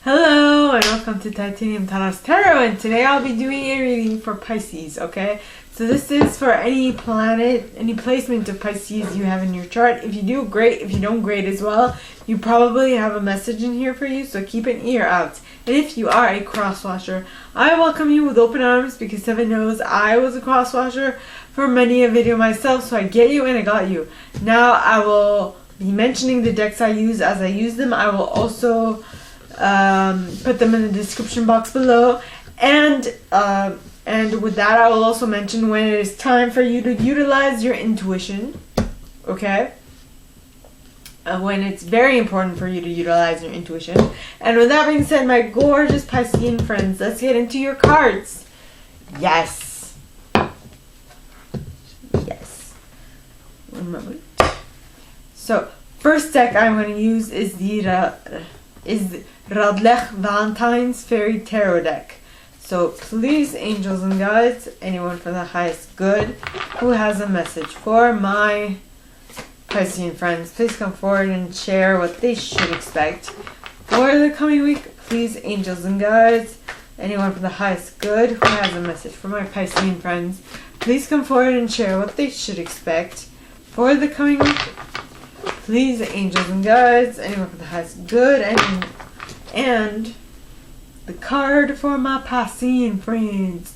Hello and welcome to Titanium Tarot, and today I'll be doing a reading for Pisces, okay? So this is for any planet, any placement of Pisces you have in your chart. If you do, great. If you don't, great as well. You probably have a message in here for you, so keep an ear out. And if you are a cross-watcher, I welcome you with open arms because Seven knows I was a cross-watcher for many a video myself, so I get you and I got you. Now I will be mentioning the decks I use as I use them. I will also put them in the description box below, and with that I will also mention when it is time for you to utilize your intuition, okay? When it's very important for you to utilize your intuition. And with that being said, my gorgeous Piscean friends, let's get into your cards. Yes. One moment. So first deck I'm going to use is the Radleigh Valentine's Fairy Tarot deck. So please, angels and guides, anyone for the highest good who has a message for my Piscean friends, please come forward and share what they should expect for the coming week. Please, angels and guides, anyone for the highest good who has a message for my Piscean friends, please come forward and share what they should expect for the coming week. Please, angels and guides, anyone for the highest good, and the card for my Piscean friends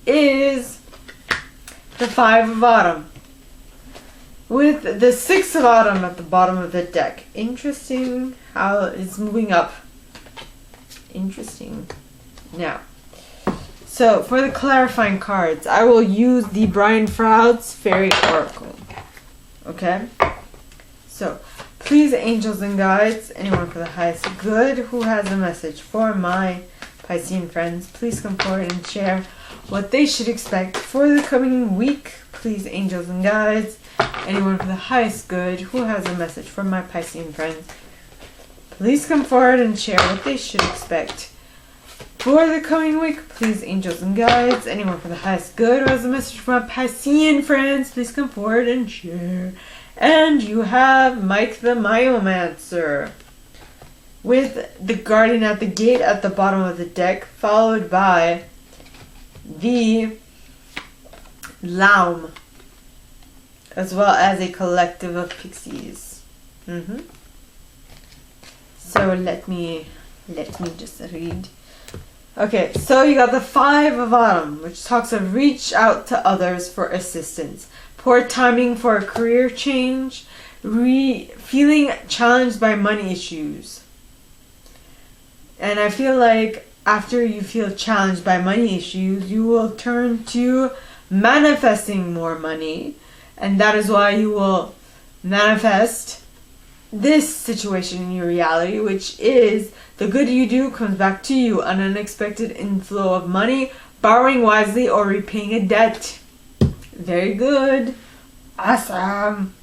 is the Five of Autumn, with the Six of Autumn at the bottom of the deck. Interesting how it's moving up. Interesting. Now, so for the clarifying cards, I will use the Brian Froud's Fairy Oracle. Okay? So, please, angels and guides, anyone for the highest good who has a message for my Piscean friends, please come forward and share what they should expect for the coming week. Please, angels and guides, anyone for the highest good who has a message for my Piscean friends, please come forward and share what they should expect for the coming week. Please, angels and guides, anyone for the highest good who has a message for my Piscean friends, please come forward and share. And you have Mike the Myomancer with the Guardian at the Gate at the bottom of the deck, followed by the Laum, as well as a collective of pixies. So let me just read. Okay, so you got the Five of Autumn, which talks of reach out to others for assistance. Poor timing for a career change. Feeling challenged by money issues. And I feel like after you feel challenged by money issues, you will turn to manifesting more money. And that is why you will manifest this situation in your reality, which is the good you do comes back to you, an unexpected inflow of money, borrowing wisely, or repaying a debt. Very good. Awesome.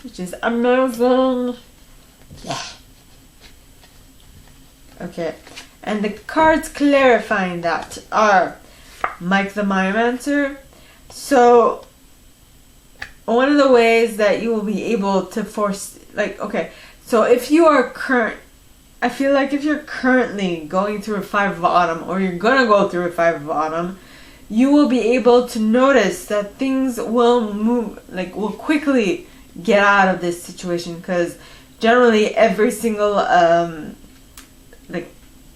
Which is amazing. Yeah. Okay. And the cards clarifying that are Mike the Myomancer. So one of the ways that you will be able to force, so if you are I feel like if you're currently going through a Five of Autumn, or you're gonna go through a Five of Autumn, you will be able to notice that things will move, will quickly get out of this situation, because generally every single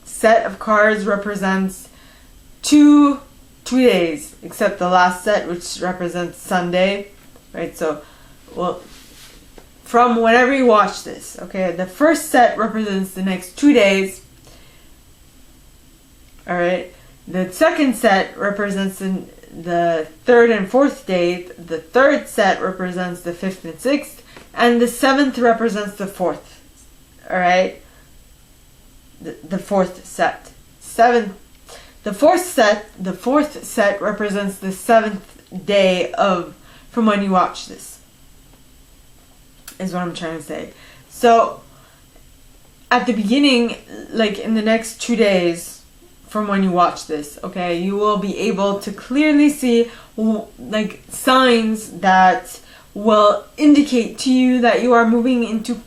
set of cards represents two days, except the last set, which represents Sunday, right? So, well, from whenever you watch this, okay, the first set represents the next 2 days, all right? The second set represents the third and fourth day. The third set represents the fifth and sixth. And the seventh represents the fourth. Alright? The fourth set. The fourth set represents the seventh day from when you watch this. Is what I'm trying to say. So, at the beginning, in the next 2 days, from when you watch this, okay, you will be able to clearly see signs that will indicate to you that you are moving into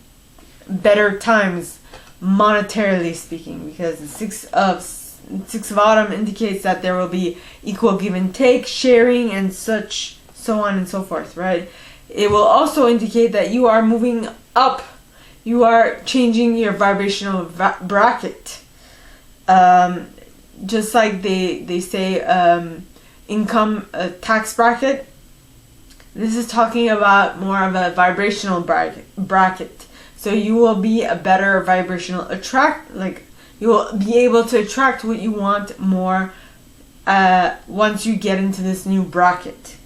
better times monetarily speaking, because the six of autumn indicates that there will be equal give and take, sharing, and such, so on and so forth, right? It will also indicate that you are moving up. You are changing your vibrational bracket. Just like they say income tax bracket. This is talking about more of a vibrational bracket. So you will be a better vibrational you will be able to attract what you want more once you get into this new bracket.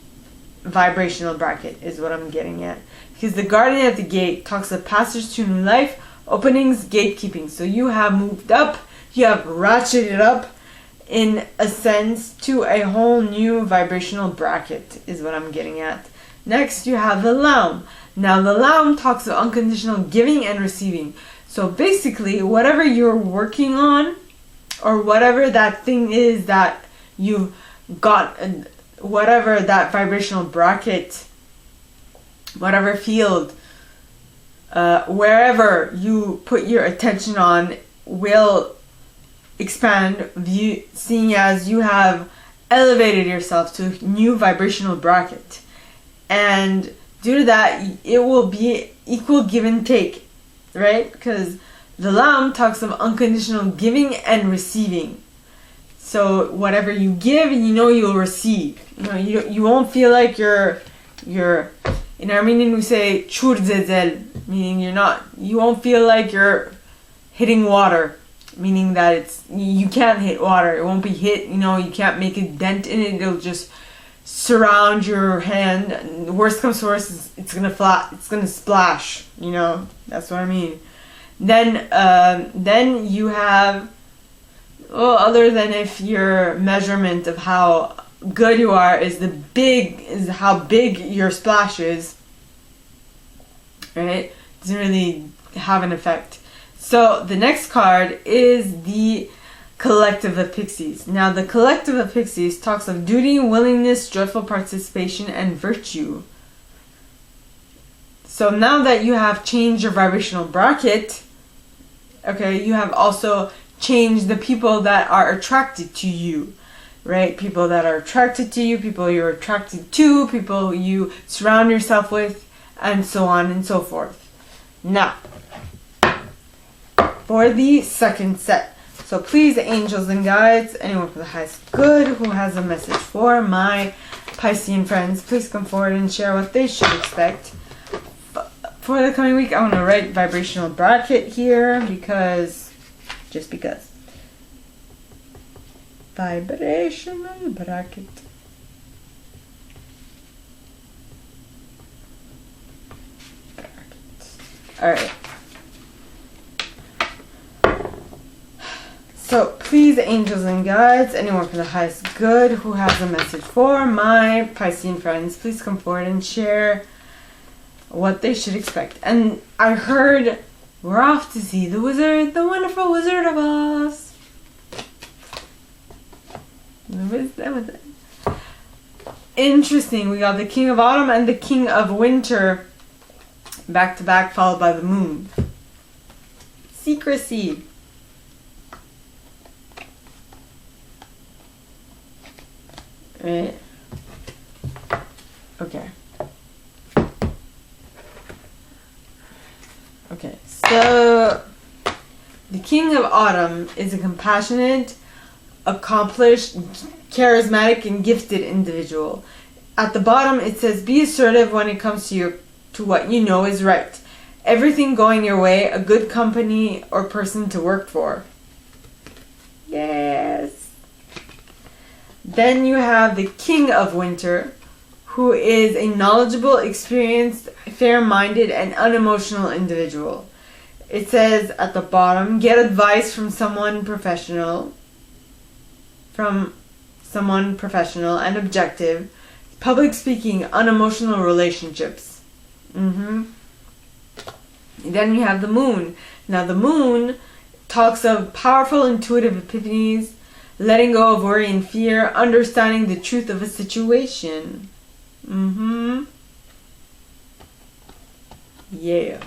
Vibrational bracket is what I'm getting at. Because the guardian at the gate talks of passage to new life, openings, gatekeeping. So you have moved up, you have ratcheted up in a sense to a whole new vibrational bracket is what I'm getting at. Next you have the Laum. Now the Laum talks of unconditional giving and receiving. So basically whatever you're working on, or whatever that thing is that you've got, whatever that vibrational bracket, whatever field, wherever you put your attention on will expand, seeing as you have elevated yourself to a new vibrational bracket. And due to that, it will be equal give and take, right? Because the Lamb talks of unconditional giving and receiving. So whatever you give, you know you'll receive. You know, you won't feel like you're in Armenian we say chur zezel, meaning you won't feel like you're hitting water, meaning that you can't hit water. It won't be hit, you can't make a dent in it. It'll just surround your hand. Worst comes to worst, it's gonna splash. That's what I mean. Then you have, other than if your measurement of how good you are is how big your splash is, right? Doesn't really have an effect. So the next card is the Collective of Pixies. Now the Collective of Pixies talks of duty, willingness, joyful participation, and virtue. So now that you have changed your vibrational bracket, okay, you have also changed the people that are attracted to you, right? People that are attracted to you, people you're attracted to, people you surround yourself with, and so on and so forth. Now, for the second set. So please, angels and guides, anyone for the highest good who has a message for my Piscean friends, please come forward and share what they should expect. For the coming week, I want to write vibrational bracket here just because. Vibrational bracket. Alright. So please, angels and guides, anyone for the highest good who has a message for my Piscean friends, please come forward and share what they should expect. And I heard we're off to see the wizard, the wonderful Wizard of Oz. Interesting. We got the King of Autumn and the King of Winter back to back, followed by the moon. Secrecy. Right. Okay. Okay. So the King of Autumn is a compassionate, accomplished, charismatic, and gifted individual. At the bottom it says, be assertive when it comes to what you know is right. Everything going your way, a good company or person to work for. Yes. Then you have the King of Winter, who is a knowledgeable, experienced, fair-minded, and unemotional individual. It says at the bottom, get advice from someone professional and objective. Public speaking, unemotional relationships. Then you have the Moon. Now the Moon talks of powerful, intuitive epiphanies, letting go of worry and fear, understanding the truth of a situation. Yeah.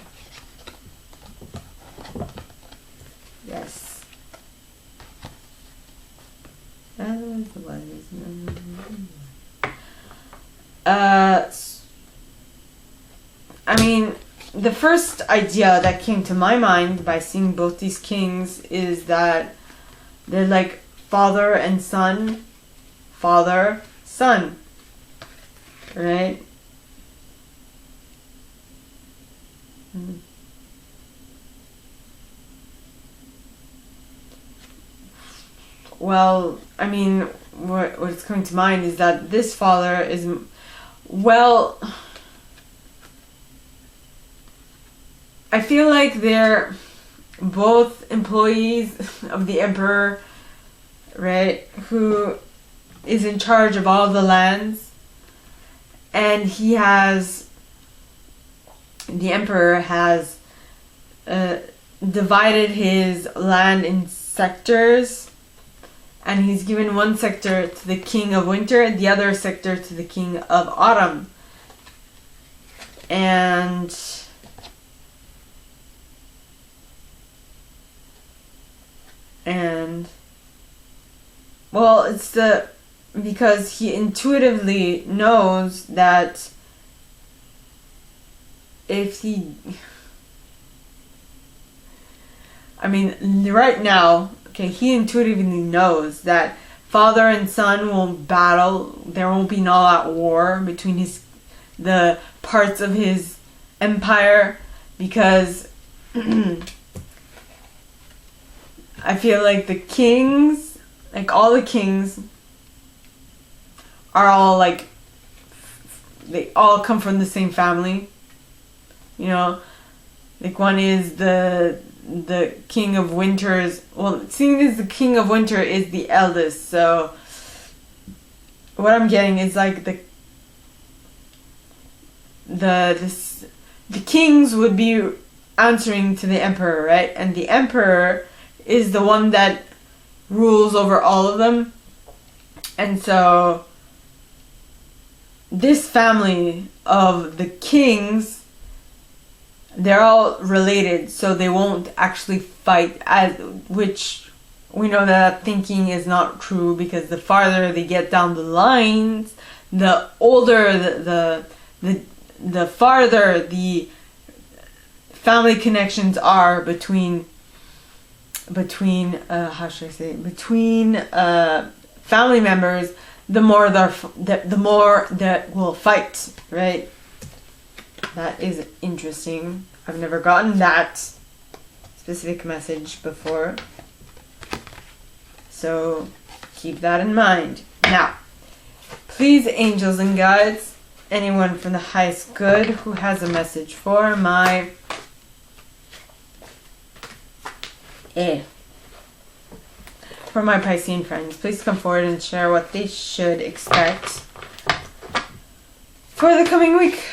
I mean, the first idea that came to my mind by seeing both these kings is that they're like father and son, father, son, right? Well, I mean, what's coming to mind is that this father is, well, I feel like they're both employees of the emperor, right, who is in charge of all the lands, and the emperor has divided his land in sectors, and he's given one sector to the king of winter and the other sector to the king of autumn. And well, it's because he intuitively knows that if he, I mean, right now, okay, he intuitively knows that father and son will battle. There won't be an all-out war between the parts of his empire, because I feel like the kings, like all the kings, are all like, they all come from the same family. You know, like one is the king of winters. Well, seeing as the king of winter is the eldest, so what I'm getting is like the kings would be answering to the emperor, right? And the emperor is the one that rules over all of them. And so this family of the kings, they're all related, so they won't actually fight, which we know that thinking is not true, because the farther they get down the lines, the older the farther the family connections are between family members, the more that will fight, right? That is interesting. I've never gotten that specific message before, so keep that in mind. Now, please, angels and guides, anyone from the highest good who has a message for my Piscean friends, please come forward and share what they should expect for the coming week.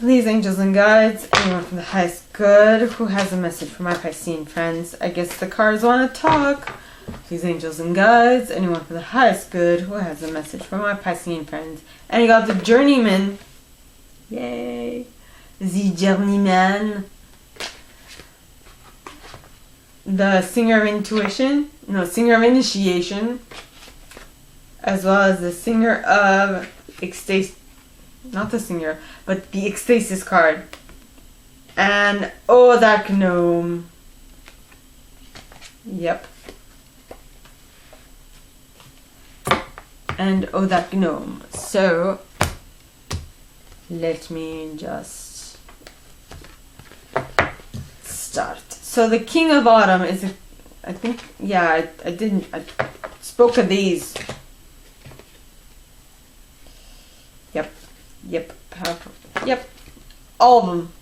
Please, angels and guides, anyone from the highest good who has a message for my Piscean friends. I guess the cards want to talk. Please, angels and guides, anyone from the highest good who has a message for my Piscean friends. And you got the journeyman. Yay. The journeyman. The singer of intuition. No, singer of initiation. As well as the singer of ecstasis. Not the singer, but the ecstasis card. And oh, that gnome. Yep. And oh, that gnome. So let me just start. So the king of autumn is I think, yeah, I spoke of these. Yep, all of them.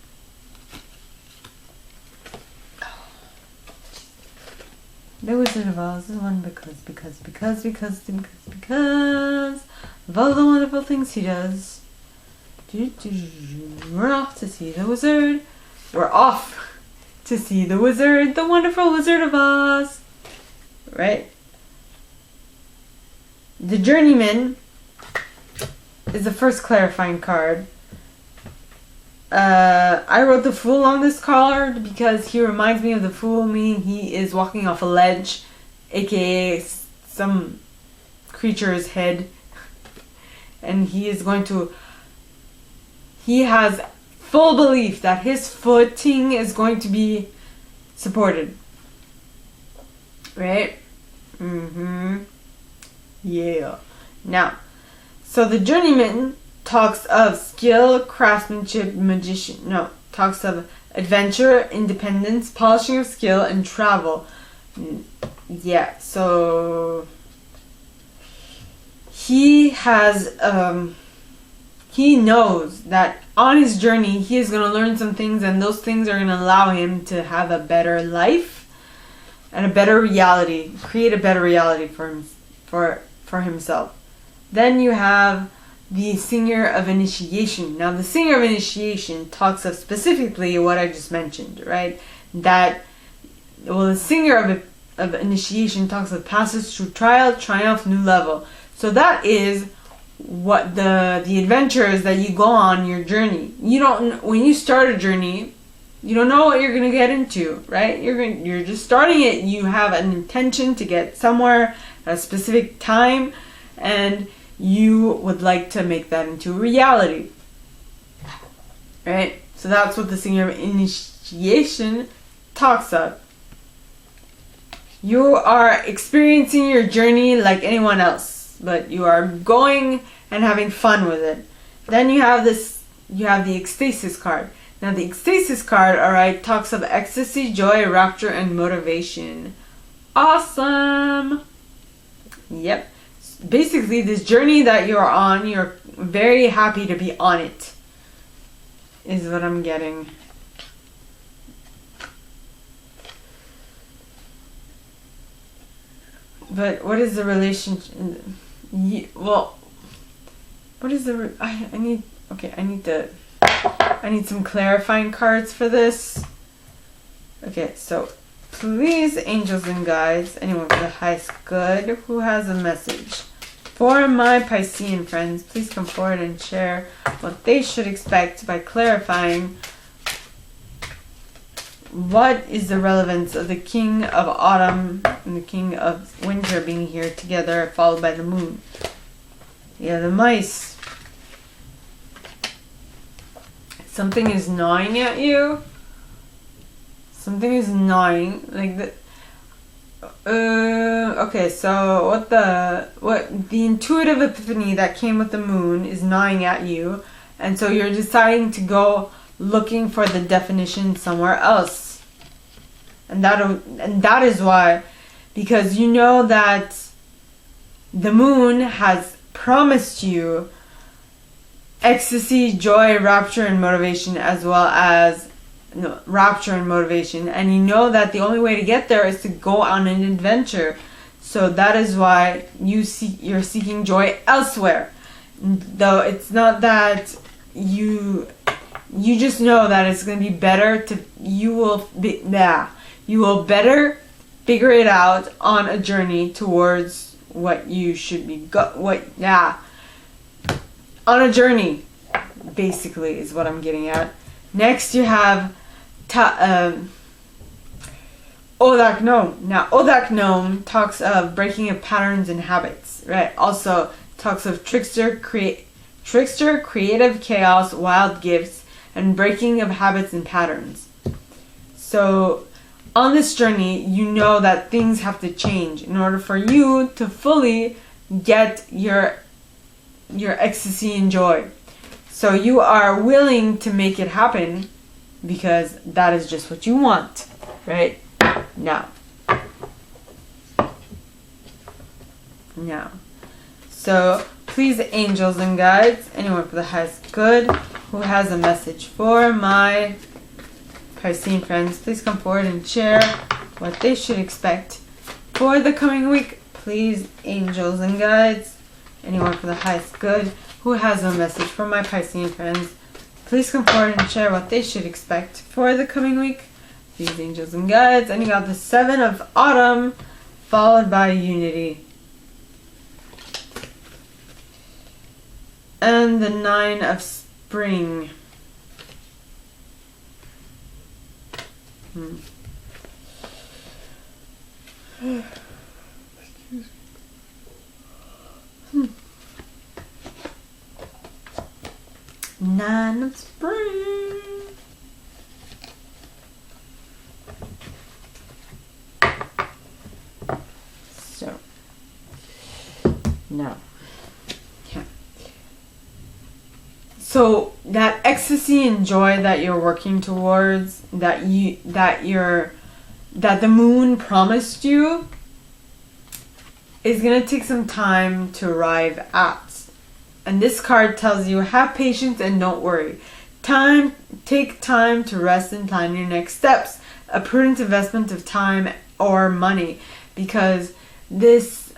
The Wizard of Oz is one because of all the wonderful things he does. We're off to see the wizard. We're off to see the wizard, the wonderful Wizard of Oz. Right? The journeyman is the first clarifying card. I wrote the Fool on this card because he reminds me of the Fool, meaning he is walking off a ledge, aka some creature's head and he has full belief that his footing is going to be supported. Right? Yeah. Now, so the journeyman talks of skill, craftsmanship, talks of adventure, independence, polishing of skill, and travel. Yeah, so he knows that on his journey he is going to learn some things, and those things are going to allow him to have a better life and a better reality, create a better reality for himself. Then you have the singer of initiation. Now the singer of initiation talks of specifically what I just mentioned, right? The singer of initiation talks of passage through trial, triumph, new level. So that is what the adventures that you go on your journey. When you start a journey, you don't know what you're going to get into, right? You're just starting it. You have an intention to get somewhere at a specific time, and you would like to make that into reality, right? So that's what the singer of initiation talks of. You are experiencing your journey like anyone else, but you are going and having fun with it. Then you have the ecstasis card. Now the ecstasis card, alright, talks of ecstasy, joy, rapture, and motivation. Awesome! Yep. Basically, this journey that you're on, you're very happy to be on it, is what I'm getting. But what is the relationship? What is the... I need some clarifying cards for this. Okay, so please, angels and guides, anyone with the highest good who has a message for my Piscean friends, please come forward and share what they should expect by clarifying what is the relevance of the King of Autumn and the King of Winter being here together, followed by the moon. Yeah, the mice. Something is gnawing at you. Something is gnawing, like the. Okay, so what the intuitive epiphany that came with the moon is gnawing at you, and so you're deciding to go looking for the definition somewhere else, and that is why, because you know that the moon has promised you ecstasy, joy, rapture, and motivation, as well as rapture and motivation, and you know that the only way to get there is to go on an adventure. So that is why you're seeking joy elsewhere. Though it's not that you just know that it's going to be better you will better figure it out on a journey towards what you should be on a journey, basically, is what I'm getting at. Next you have Odak Gnome. Now, Odak Gnome talks of breaking of patterns and habits, right? Also talks of trickster, creative chaos, wild gifts, and breaking of habits and patterns. So, on this journey, you know that things have to change in order for you to fully get your ecstasy and joy. So you are willing to make it happen because that is just what you want, right? Now. So please, angels and guides, anyone for the highest good who has a message for my Piscean friends, please come forward and share what they should expect for the coming week. Please, angels and guides, anyone for the highest good who has a message for my Piscean friends, please come forward and share what they should expect for the coming week. These angels and guides. And you got the 7 of Autumn, followed by Unity. And the 9 of Spring. Nine of Spring. So, now, yeah. So that ecstasy and joy that you're working towards, that the moon promised you, is going to take some time to arrive at. And this card tells you, have patience and don't worry. Take time to rest and plan your next steps. A prudent investment of time or money. Because this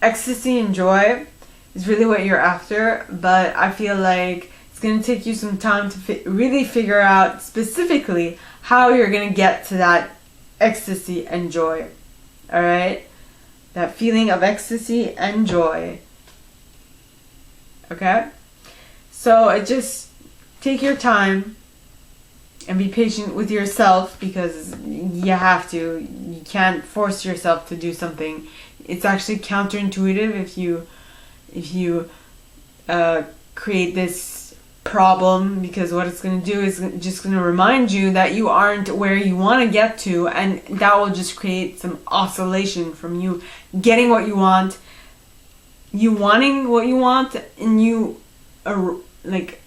ecstasy and joy is really what you're after. But I feel like it's going to take you some time to really figure out specifically how you're going to get to that ecstasy and joy. Alright? That feeling of ecstasy and joy. Okay? So just take your time and be patient with yourself, because you have to. You can't force yourself to do something. It's actually counterintuitive if you create this problem, because what it's going to do is just going to remind you that you aren't where you want to get to, and that will just create some oscillation from you getting what you want, you wanting what you want, and you are like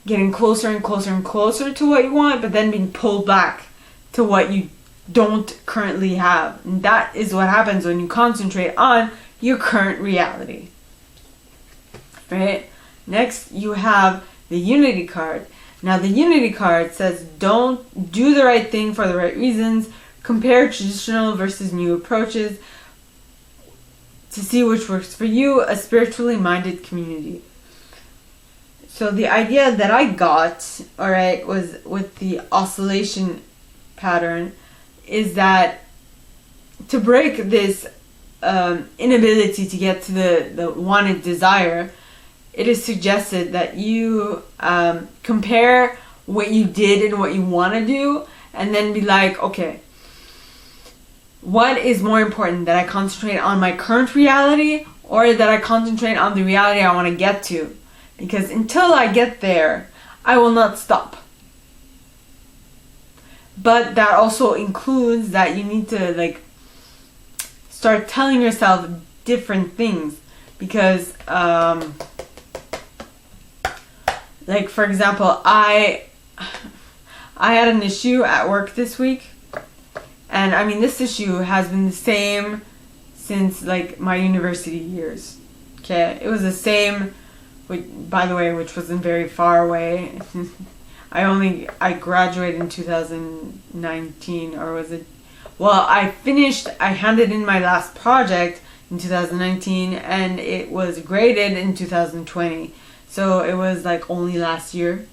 getting closer and closer and closer to what you want, but then being pulled back to what you don't currently have. And that is what happens when you concentrate on your current reality. Right? Next, you have the Unity card. Now, the Unity card says, don't do the right thing for the right reasons. Compare traditional versus new approaches to see which works for you, a spiritually minded community. So the idea that I got, alright, was with the oscillation pattern, is that to break this inability to get to the wanted desire, it is suggested that you compare what you did and what you want to do, and then be like, okay, what is more important, that I concentrate on my current reality or that I concentrate on the reality I want to get to? Because until I get there, I will not stop. But that also includes that you need to start telling yourself different things, because for example, I had an issue at work this week. And I mean, this issue has been the same since my university years. Okay, it was the same, by the way, which wasn't very far away. I graduated in 2019, or was it? Well, I handed in my last project in 2019, and it was graded in 2020. So it was only last year.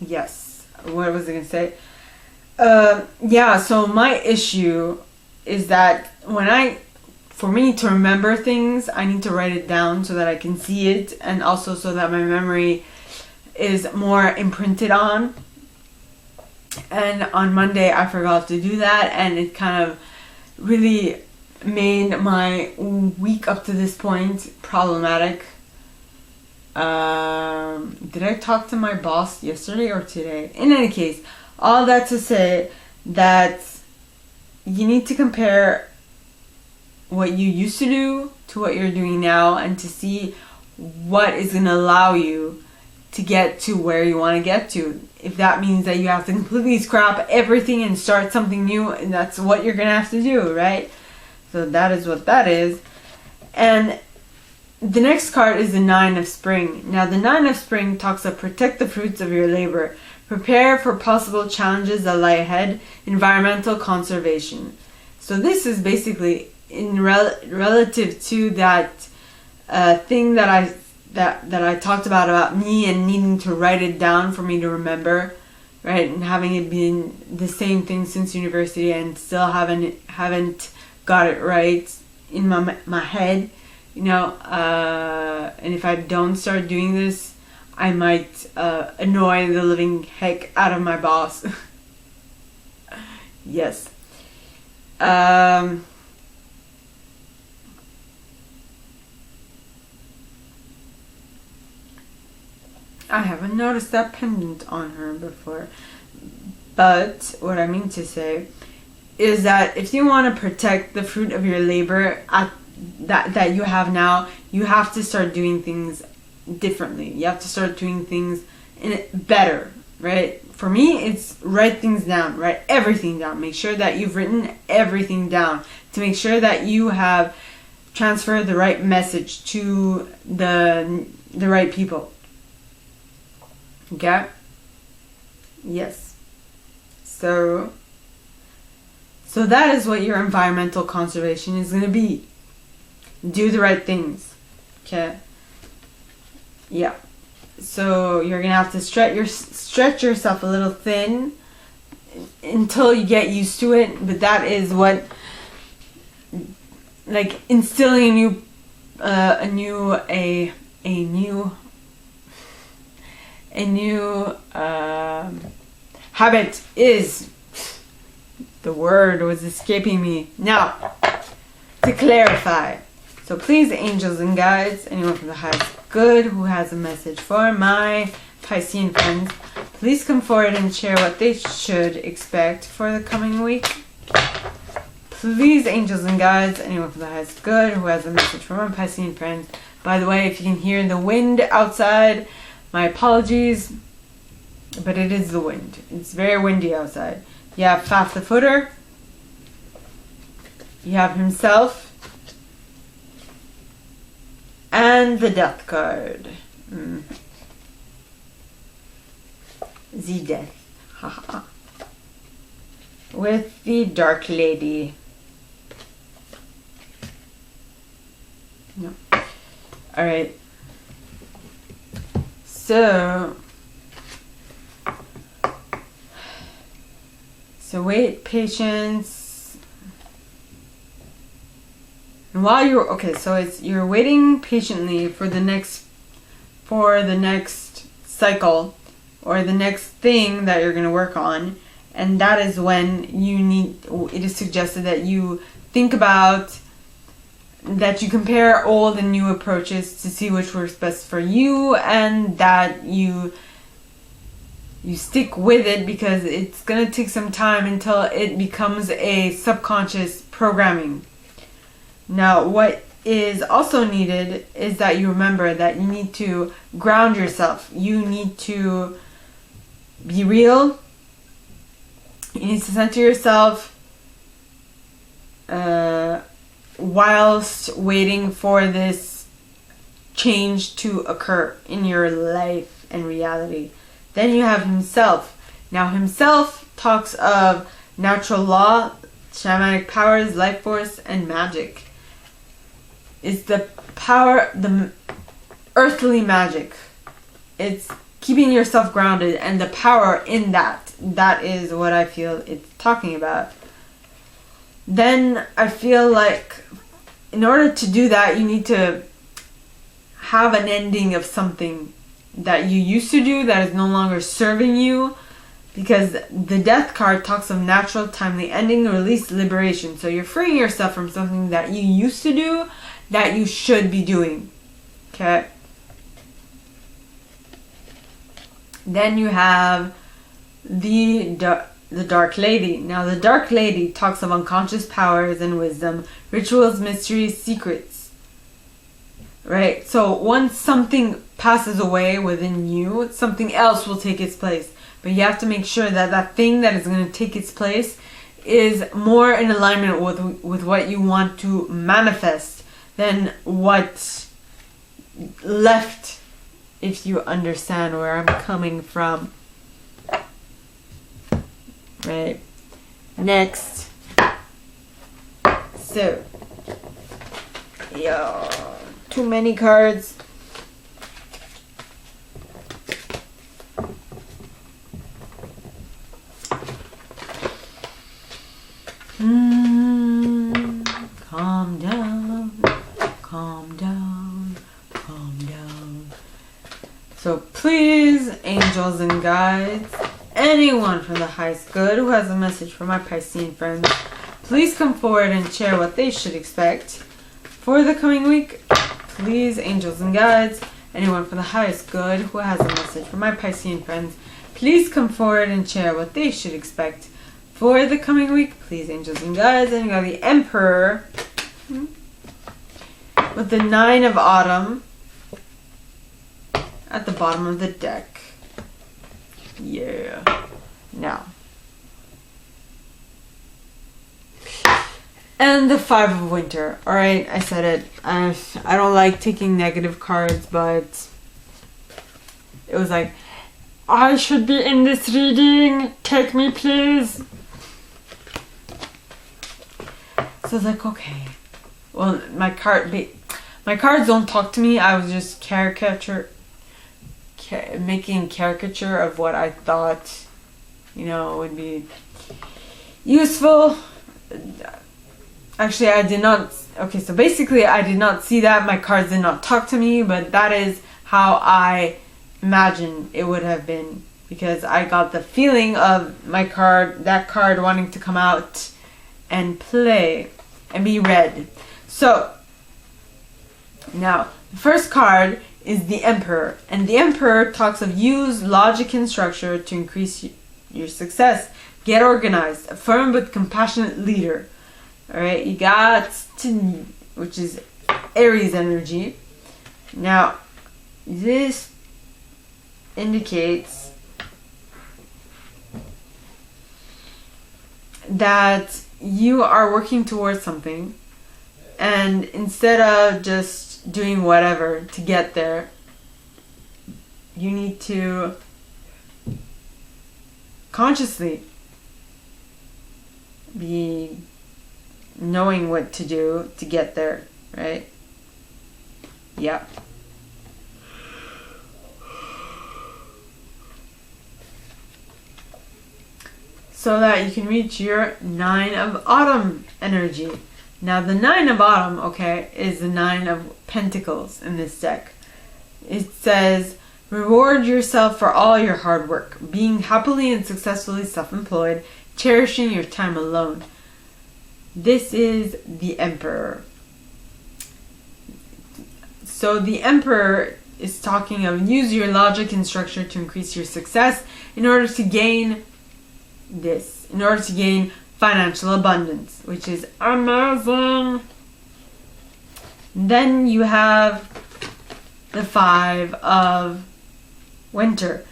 Yes. What was I going to say? Yeah, so my issue is that for me to remember things, I need to write it down so that I can see it, and also so that my memory is more imprinted on. And on Monday, I forgot to do that, and it kind of really made my week up to this point problematic. Did I talk to my boss yesterday or today? In any case, all that to say that you need to compare what you used to do to what you're doing now, and to see what is going to allow you to get to where you want to get to. If that means that you have to completely scrap everything and start something new, and that's what you're going to have to do, right? So that is what that is. And the next card is the Nine of Spring. Now, the Nine of Spring talks of protect the fruits of your labor. Prepare for possible challenges that lie ahead. Environmental conservation. So this is basically relative to that thing that I talked about me and needing to write it down for me to remember, right? And having it been the same thing since university, and still haven't got it right in my head. And if I don't start doing this, I might annoy the living heck out of my boss. Yes. I haven't noticed that pendant on her before. But what I mean to say is that if you want to protect the fruit of your labor that you have now, you have to start doing things differently. You have to start doing things better, right? For me, it's write things down, write everything down. Make sure that you've written everything down to make sure that you have transferred the right message to the right people. Okay? Yes. So that is what your environmental conservation is going to be. Do the right things. Okay? Yeah. So you're going to have to stretch yourself a little thin until you get used to it. But that is what, like, instilling a new habit is. The word was escaping me. Now, to clarify. So please, angels and guides, anyone from the highest good who has a message for my Piscean friends, please come forward and share what they should expect for the coming week. Please, angels and guides, anyone from the highest good who has a message for my Piscean friends. By the way, if you can hear the wind outside, my apologies, but it is the wind. It's very windy outside. You have Faf the Footer. You have himself. And the Death card. The Death. Haha. With the Dark Lady. No. Alright. So wait, patience. And while you're waiting patiently for the next cycle or the next thing that you're going to work on, and that is when it is suggested that you think about, that you compare old and new approaches to see which works best for you, and that you stick with it, because it's going to take some time until it becomes a subconscious programming. Now, what is also needed is that you remember that you need to ground yourself. You need to be real. You need to center yourself whilst waiting for this change to occur in your life and reality. Then you have himself. Now, himself talks of natural law, shamanic powers, life force, and magic. It's the power, the earthly magic. It's keeping yourself grounded and the power in that. That is what I feel it's talking about. Then I feel like in order to do that, you need to have an ending of something that you used to do that is no longer serving you, because the Death card talks of natural, timely ending, release, liberation. So you're freeing yourself from something that you used to do that you should be doing. Okay? Then you have the Dark Lady. Now, the Dark Lady talks of unconscious powers and wisdom, rituals, mysteries, secrets. Right? So once something passes away within you, something else will take its place. But you have to make sure that that thing that is going to take its place is more in alignment with what you want to manifest than what's left, if you understand where I'm coming from. Right. Next. So, yeah, too many cards. Calm down, calm down, calm down. So please, angels and guides, anyone from the highest good who has a message for my Piscean friends, please come forward and share what they should expect for the coming week. Please, angels and guides, anyone for the highest good who has a message for my Piscean friends, please come forward and share what they should expect for the coming week. Please, angels and guides. And you got the Emperor with the 9 of Autumn at the bottom of the deck. Yeah. Now. And the 5 of Winter. Alright, I said it. I don't like taking negative cards, but it was like, I should be in this reading. Take me, please. So I was like, okay. Well, my cards don't talk to me. I was just making caricature of what I thought, would be useful. Actually, I did not. Okay, so basically, I did not see that. My cards did not talk to me, but that is how I imagine it would have been, because I got the feeling of that card wanting to come out and play and be read. So now the first card is the Emperor, and the Emperor talks of use logic and structure to increase your success. Get organized, a firm but compassionate leader. Alright, you got which is Aries energy. Now, this indicates that you are working towards something, and instead of just doing whatever to get there, you need to consciously be knowing what to do to get there, right? Yep. So that you can reach your 9 of Autumn energy. Now the 9 of Autumn, okay, is the 9 of Pentacles in this deck. It says, reward yourself for all your hard work, being happily and successfully self-employed, cherishing your time alone. This is the Emperor. So the Emperor is talking of use your logic and structure to increase your success in order to gain financial abundance, which is amazing. Then you have the 5 of Winter.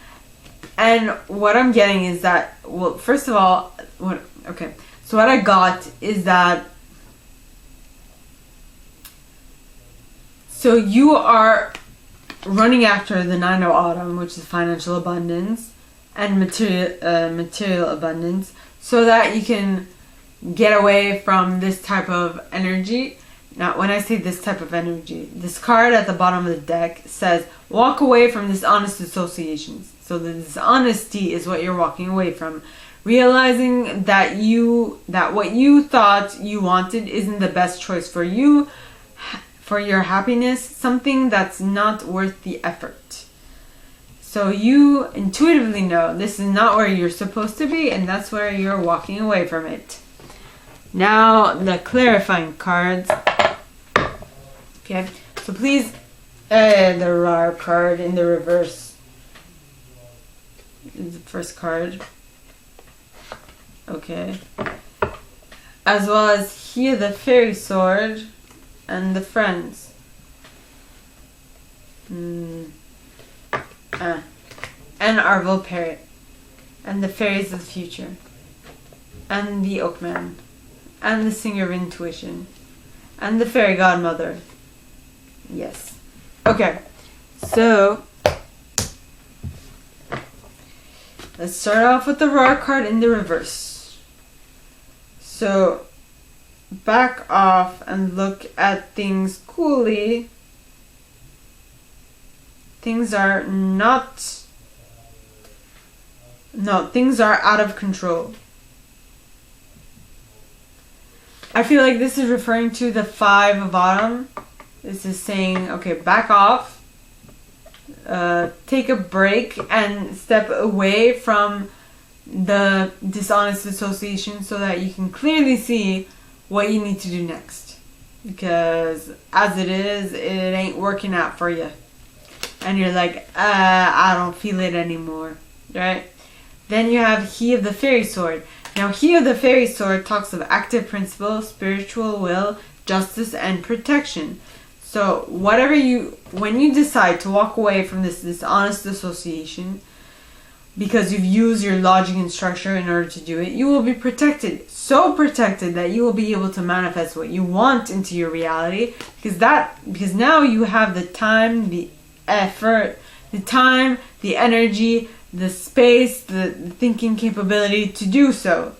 And what I'm getting is that, well, first of all, so what I got is that, so you are running after the 9 of Autumn, which is financial abundance and material abundance, so that you can get away from this type of energy. Now, when I say this type of energy, this card at the bottom of the deck says, walk away from dishonest associations. So the dishonesty is what you're walking away from. Realizing that what you thought you wanted isn't the best choice for you, for your happiness, something that's not worth the effort. So you intuitively know this is not where you're supposed to be, and that's where you're walking away from it. Now, the clarifying cards. Okay, so please, the Rar card in the reverse is the first card. Okay. As well as here the Fairy Sword and the Friends. And Arvel Parrot. And the Fairies of the Future. And the Oakman. And the Singer of Intuition. And the Fairy Godmother. Yes. Okay. So let's start off with the Rar card in the reverse. So back off and look at things coolly. Things are things are out of control. I feel like this is referring to the 5 of Autumn. This is saying, okay, back off. Take a break and step away from the dishonest association so that you can clearly see what you need to do next. Because as it is, it ain't working out for you. and you're like, I don't feel it anymore, right? Then you have He of the Fairy Sword. Now, He of the Fairy Sword talks of active principle, spiritual will, justice, and protection. So when you decide to walk away from this dishonest association, because you've used your logic and structure in order to do it, you will be protected. So protected that you will be able to manifest what you want into your reality. Because now you have the time, the effort, the time, the energy, the space, the thinking capability to do so.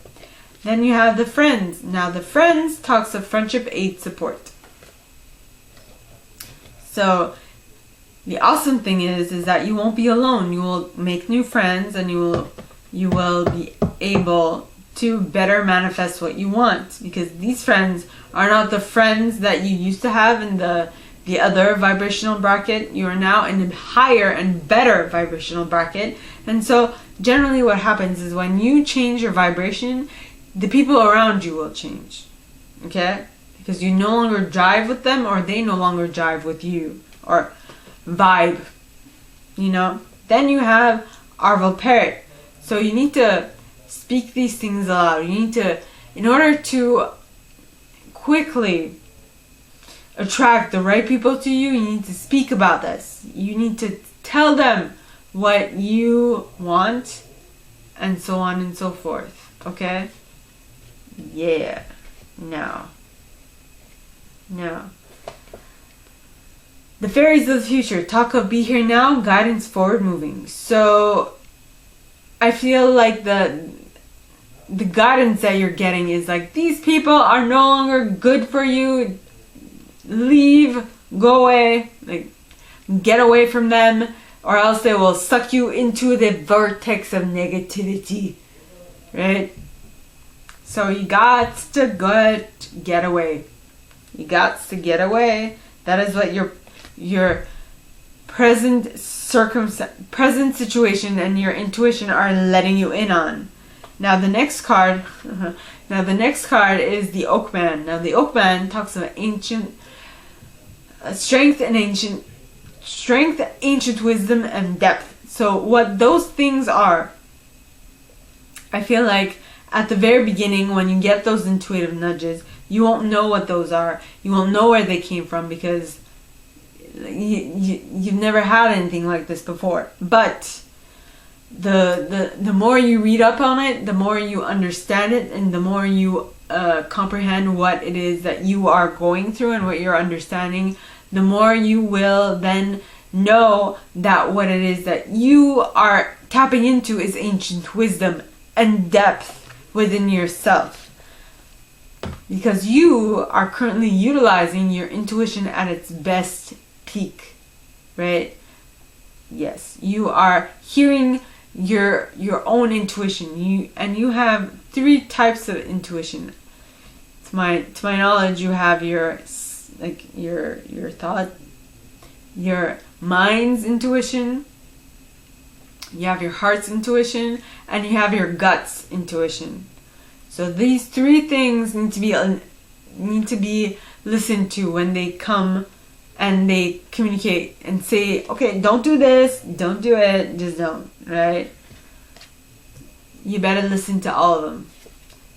Then you have the Friends. Now the Friends talks of friendship, aid, support. So the awesome thing is that you won't be alone. You will make new friends, and you will be able to better manifest what you want, because these friends are not the friends that you used to have in the other vibrational bracket. You are now in a higher and better vibrational bracket. And so generally what happens is when you change your vibration, the people around you will change. Okay? Because you no longer jive with them, or they no longer jive with you, or vibe, you know. Then you have Arvel Parrot. So you need to speak these things aloud. You need to, in order to quickly attract the right people to you, you need to speak about this. You need to tell them what you want, and so on and so forth. Okay? Yeah. Now. The Fairies of the Future talk of be here now, guidance forward moving. So I feel like the guidance that you're getting is like, these people are no longer good for you. Leave, go away, like get away from them, or else they will suck you into the vortex of negativity, right? So you got to get away. You got to get away. That is what your present situation and your intuition are letting you in on. Now the next card is the Oakman. Now the Oakman talks of ancient strength, ancient wisdom, and depth. So what those things are, I feel like at the very beginning, when you get those intuitive nudges, you won't know what those are. You won't know where they came from, because you've never had anything like this before. But the more you read up on it, the more you understand it, and the more you comprehend what it is that you are going through and what you're understanding, the more you will then know that what it is that you are tapping into is ancient wisdom and depth within yourself. Because you are currently utilizing your intuition at its best peak, right? Yes, you are hearing your own intuition. You have 3 types of intuition. To my knowledge, you have your thought, your mind's intuition, you have your heart's intuition, and you have your gut's intuition. So these 3 things need to be listened to when they come and they communicate and say, okay, don't do this, don't do it, just don't, right? You better listen to all of them.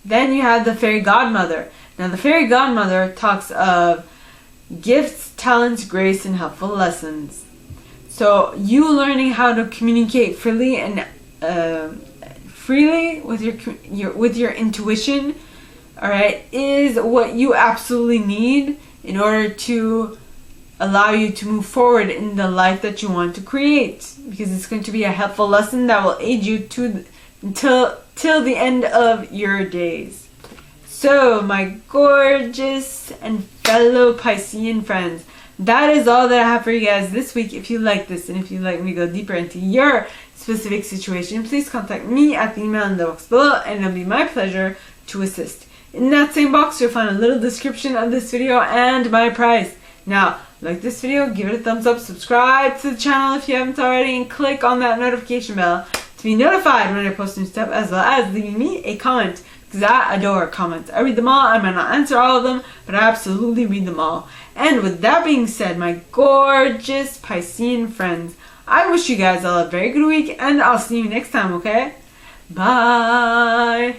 Then you have the Fairy Godmother. Now the Fairy Godmother talks of gifts, talents, grace, and helpful lessons. So you learning how to communicate freely and freely with your intuition, all right, is what you absolutely need in order to allow you to move forward in the life that you want to create, because it's going to be a helpful lesson that will aid you till the end of your days. So my gorgeous and fellow Piscean friends, that is all that I have for you guys this week. If you like this, and if you'd like me to go deeper into your specific situation, please contact me at the email in the box below, and it'll be my pleasure to assist. In that same box, you'll find a little description of this video and my price. Now, like this video, give it a thumbs up, subscribe to the channel if you haven't already, and click on that notification bell to be notified when I post new stuff, as well as leaving me a comment, because because I adore comments. I read them all. I might not answer all of them, but I absolutely read them all. And with that being said, my gorgeous Piscean friends, I wish you guys all a very good week, and I'll see you next time, okay? Bye!